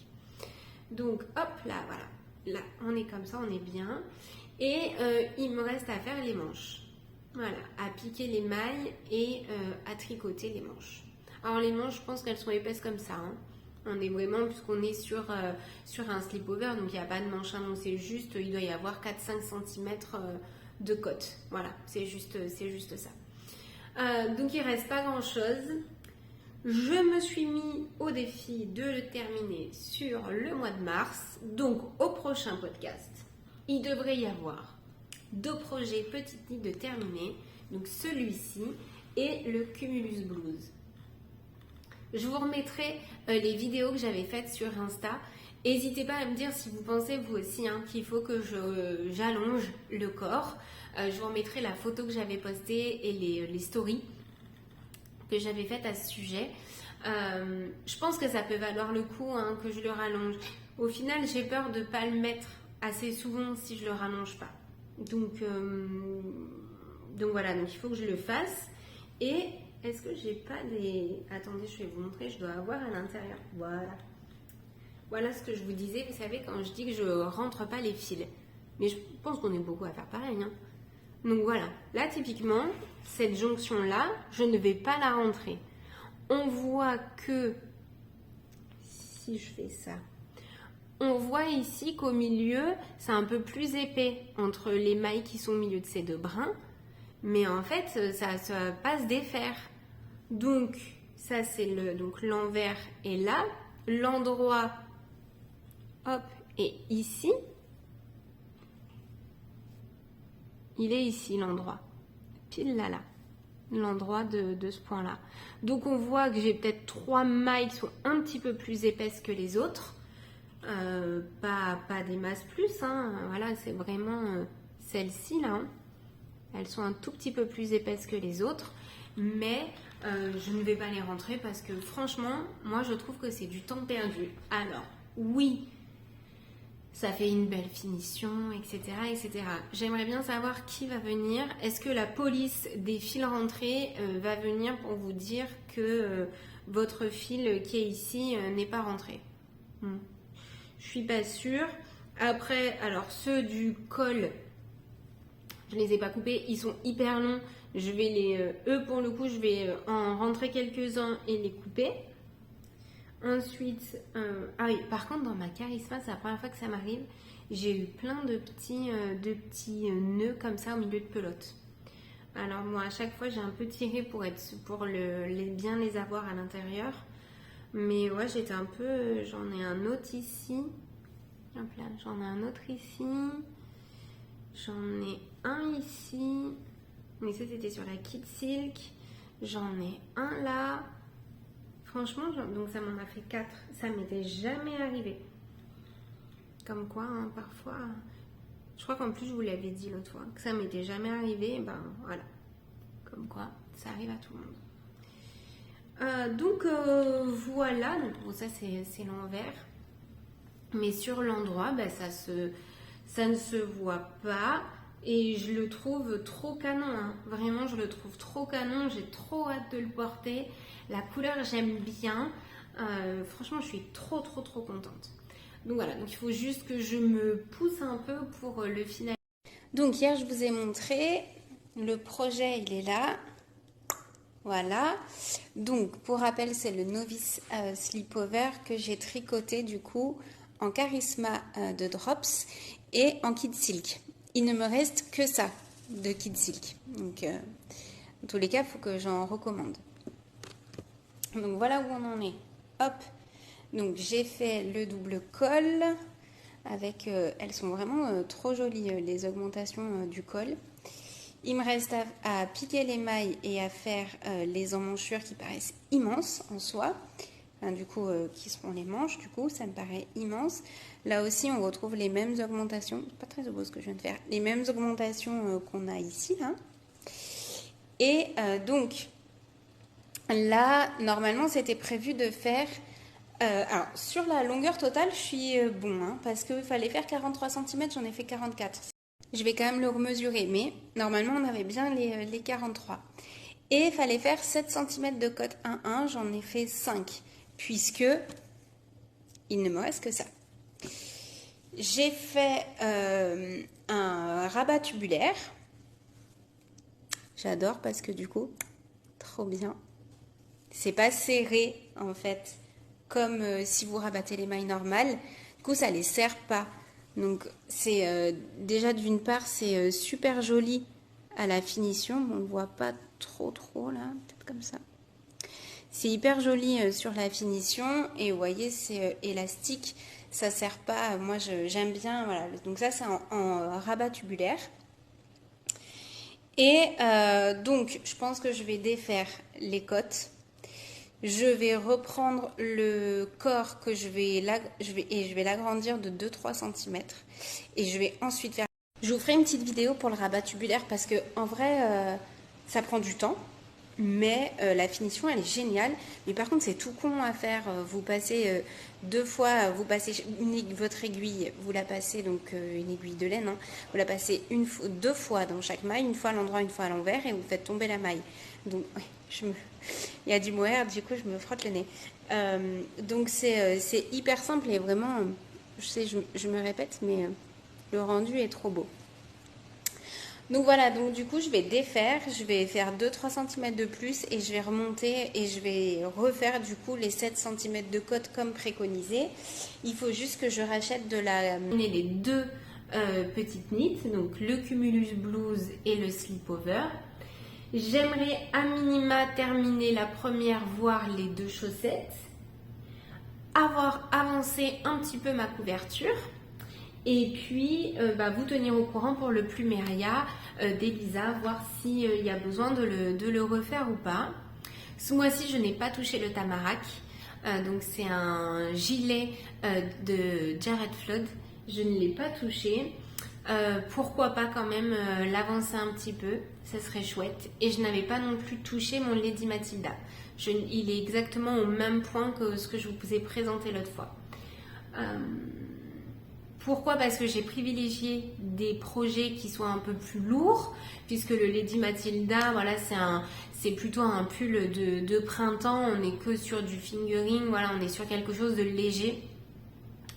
Donc hop là, voilà. Là on est comme ça, on est bien. Et il me reste à faire les manches. Voilà, à piquer les mailles et à tricoter les manches. Alors les manches, je pense qu'elles sont épaisses comme ça. Hein. On est vraiment, puisqu'on est sur un slip-over, donc il n'y a pas de manche. Hein, donc c'est juste, il doit y avoir 4-5 cm de côte. Voilà, c'est juste ça. Donc il ne reste pas grand-chose. Je me suis mis au défi de le terminer sur le mois de mars. Donc au prochain podcast, il devrait y avoir 2 projets petites nids de terminer, donc celui-ci et le Cumulus Blues. Je vous remettrai les vidéos que j'avais faites sur Insta. N'hésitez pas à me dire si vous pensez vous aussi hein, qu'il faut que j'allonge le corps. Je vous remettrai la photo que j'avais postée et les stories que j'avais faites à ce sujet. Je pense que ça peut valoir le coup hein, que je le rallonge. Au final, j'ai peur de ne pas le mettre assez souvent si je ne le rallonge pas. Donc voilà, donc il faut que je le fasse. Et est-ce que j'ai pas des... Attendez, je vais vous montrer, je dois avoir à l'intérieur. Voilà ce que je vous disais, vous savez, quand je dis que je rentre pas les fils. Mais je pense qu'on est beaucoup à faire pareil. Hein. Donc voilà, là typiquement, cette jonction-là, je ne vais pas la rentrer. On voit que, si je fais ça... On voit ici qu'au milieu, c'est un peu plus épais entre les mailles qui sont au milieu de ces 2 brins. Mais en fait, ça va pas se défaire. Donc, ça c'est l'envers est là. L'endroit, hop, est ici. Il est ici l'endroit. Pile là. L'endroit de ce point-là. Donc, on voit que j'ai peut-être 3 mailles qui sont un petit peu plus épaisses que les autres. Pas des masses plus, hein. Voilà, c'est vraiment celles-ci là. Hein. Elles sont un tout petit peu plus épaisses que les autres, mais je ne vais pas les rentrer parce que franchement, moi je trouve que c'est du temps perdu. Alors, oui, ça fait une belle finition, etc. etc. J'aimerais bien savoir qui va venir. Est-ce que la police des fils rentrés va venir pour vous dire que votre fil qui est ici n'est pas rentré? Je suis pas sûre. Après, alors ceux du col, je les ai pas coupés, ils sont hyper longs. Je vais eux pour le coup, je vais en rentrer quelques-uns et les couper. Ensuite, ah oui, par contre dans ma Charisma, c'est la première fois que ça m'arrive, j'ai eu plein de petits nœuds comme ça au milieu de pelote. Alors moi, à chaque fois, j'ai un peu tiré pour bien les avoir à l'intérieur. Mais ouais, j'étais un peu... J'en ai un autre ici. Hop là, j'en ai un autre ici. J'en ai un ici. Mais ça, c'était sur la Kid Silk. J'en ai un là. Franchement, donc ça m'en a fait 4. Ça m'était jamais arrivé. Comme quoi, hein, parfois... Je crois qu'en plus, je vous l'avais dit l'autre fois. Que ça m'était jamais arrivé. Ben voilà. Comme quoi, ça arrive à tout le monde. Donc voilà, donc, bon, ça c'est l'envers, mais sur l'endroit ça ne se voit pas et je le trouve trop canon, hein. Vraiment je le trouve trop canon, j'ai trop hâte de le porter, la couleur j'aime bien, franchement je suis trop contente. Donc voilà, donc il faut juste que je me pousse un peu pour le finaliser. Donc hier je vous ai montré, le projet il est là. Voilà, donc pour rappel, c'est le Novice Slipover que j'ai tricoté du coup en Charisma de Drops et en Kid Silk. Il ne me reste que ça de Kid Silk. Donc, en tous les cas, il faut que j'en recommande. Donc voilà où on en est. Hop, donc j'ai fait le double col avec, elles sont vraiment trop jolies les augmentations du col. Il me reste à piquer les mailles et à faire les emmanchures qui paraissent immenses en soi. Enfin, du coup, qui seront les manches, du coup, ça me paraît immense. Là aussi, on retrouve les mêmes augmentations. C'est pas très beau ce que je viens de faire. Les mêmes augmentations qu'on a ici, là. Et donc, là, normalement, c'était prévu de faire Alors, sur la longueur totale, je suis bon, hein, parce qu'il fallait faire 43 cm, j'en ai fait 44. Je vais quand même le remesurer, mais normalement, on avait bien les 43. Et il fallait faire 7 cm de côte 1-1, j'en ai fait 5, puisque il ne me reste que ça. J'ai fait un rabat tubulaire. J'adore parce que du coup, trop bien. C'est pas serré en fait, comme si vous rabattez les mailles normales. Du coup, ça les serre pas. Donc, c'est déjà d'une part, c'est super joli à la finition. Bon, on le voit pas trop là, peut-être comme ça. C'est hyper joli sur la finition et vous voyez, c'est élastique. Ça sert pas. Moi, j'aime bien. Voilà. Donc ça, c'est en rabat tubulaire. Et donc, je pense que je vais défaire les côtes. Je vais reprendre le corps que je vais l'agrandir de 2-3 cm. Et je vais ensuite faire... Je vous ferai une petite vidéo pour le rabat tubulaire parce que en vrai, ça prend du temps. Mais la finition, elle est géniale. Mais par contre, c'est tout con à faire. Vous passez 2 fois, vous passez votre aiguille, vous la passez, donc une aiguille de laine, hein, vous la passez 2 fois dans chaque maille, une fois à l'endroit, une fois à l'envers, et vous faites tomber la maille. Donc, ouais, il y a du mohair, du coup, je me frotte le nez. Donc, c'est hyper simple et vraiment, je sais, je me répète, mais le rendu est trop beau. Donc voilà, donc du coup je vais défaire, je vais faire 2-3 cm de plus et je vais remonter et je vais refaire du coup les 7 cm de côte comme préconisé. Il faut juste que je rachète de la... Les deux petites knits, donc le Cumulus Blues et le Slipover. J'aimerais à minima terminer la première, voire les 2 chaussettes, avoir avancé un petit peu ma couverture. Et puis, vous tenir au courant pour le plumeria d'Elisa, voir s'il y a besoin de le refaire ou pas. Ce mois-ci, je n'ai pas touché le tamarack. Donc, c'est un gilet de Jared Flood. Je ne l'ai pas touché. Pourquoi pas quand même l'avancer un petit peu, ça serait chouette. Et je n'avais pas non plus touché mon Lady Matilda. Il est exactement au même point que ce que je vous ai présenté l'autre fois. Pourquoi? Parce que j'ai privilégié des projets qui soient un peu plus lourds, puisque le Lady Matilda, voilà, c'est plutôt un pull de printemps, on n'est que sur du fingering, voilà, on est sur quelque chose de léger.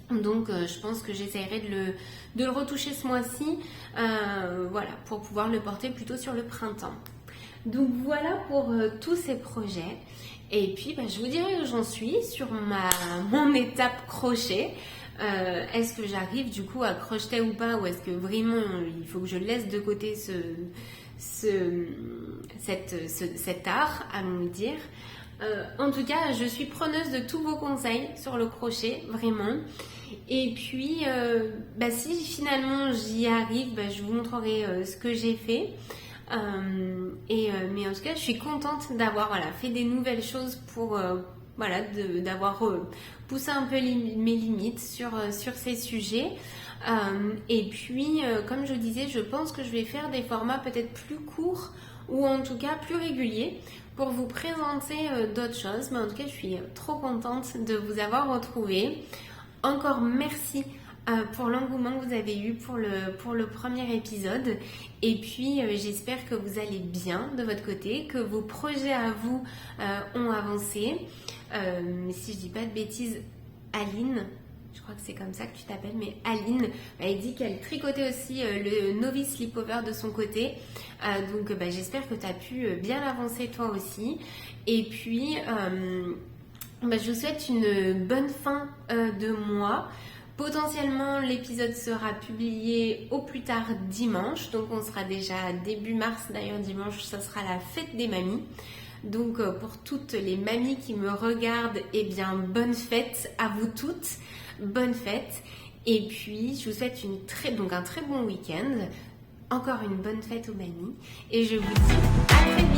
Donc je pense que j'essaierai de le retoucher ce mois-ci, voilà, pour pouvoir le porter plutôt sur le printemps. Donc voilà pour tous ces projets. Et puis je vous dirai où j'en suis sur mon étape crochet. Est-ce que j'arrive du coup à crocheter ou pas, ou est-ce que vraiment il faut que je laisse de côté cet art, allons le dire. En tout cas, je suis preneuse de tous vos conseils sur le crochet, vraiment. Et puis, si finalement j'y arrive, je vous montrerai ce que j'ai fait. Mais en tout cas, je suis contente d'avoir fait des nouvelles choses pour d'avoir poussé un peu mes limites sur ces sujets. Et puis, comme je disais, je pense que je vais faire des formats peut-être plus courts ou en tout cas plus réguliers pour vous présenter d'autres choses. Mais en tout cas, je suis trop contente de vous avoir retrouvé. Encore merci pour l'engouement que vous avez eu pour le premier épisode. Et puis j'espère que vous allez bien de votre côté, que vos projets à vous ont avancé. Si je dis pas de bêtises, Aline, je crois que c'est comme ça que tu t'appelles, mais Aline, elle dit qu'elle tricotait aussi le Novice Slipover de son côté. Donc j'espère que tu as pu bien avancer toi aussi. Et puis je vous souhaite une bonne fin de mois. Potentiellement, l'épisode sera publié au plus tard dimanche. Donc, on sera déjà début mars. D'ailleurs, dimanche, ça sera la fête des mamies. Donc, pour toutes les mamies qui me regardent, bonne fête à vous toutes. Bonne fête. Et puis, je vous souhaite un très bon week-end. Encore une bonne fête aux mamies. Et je vous dis à très vite.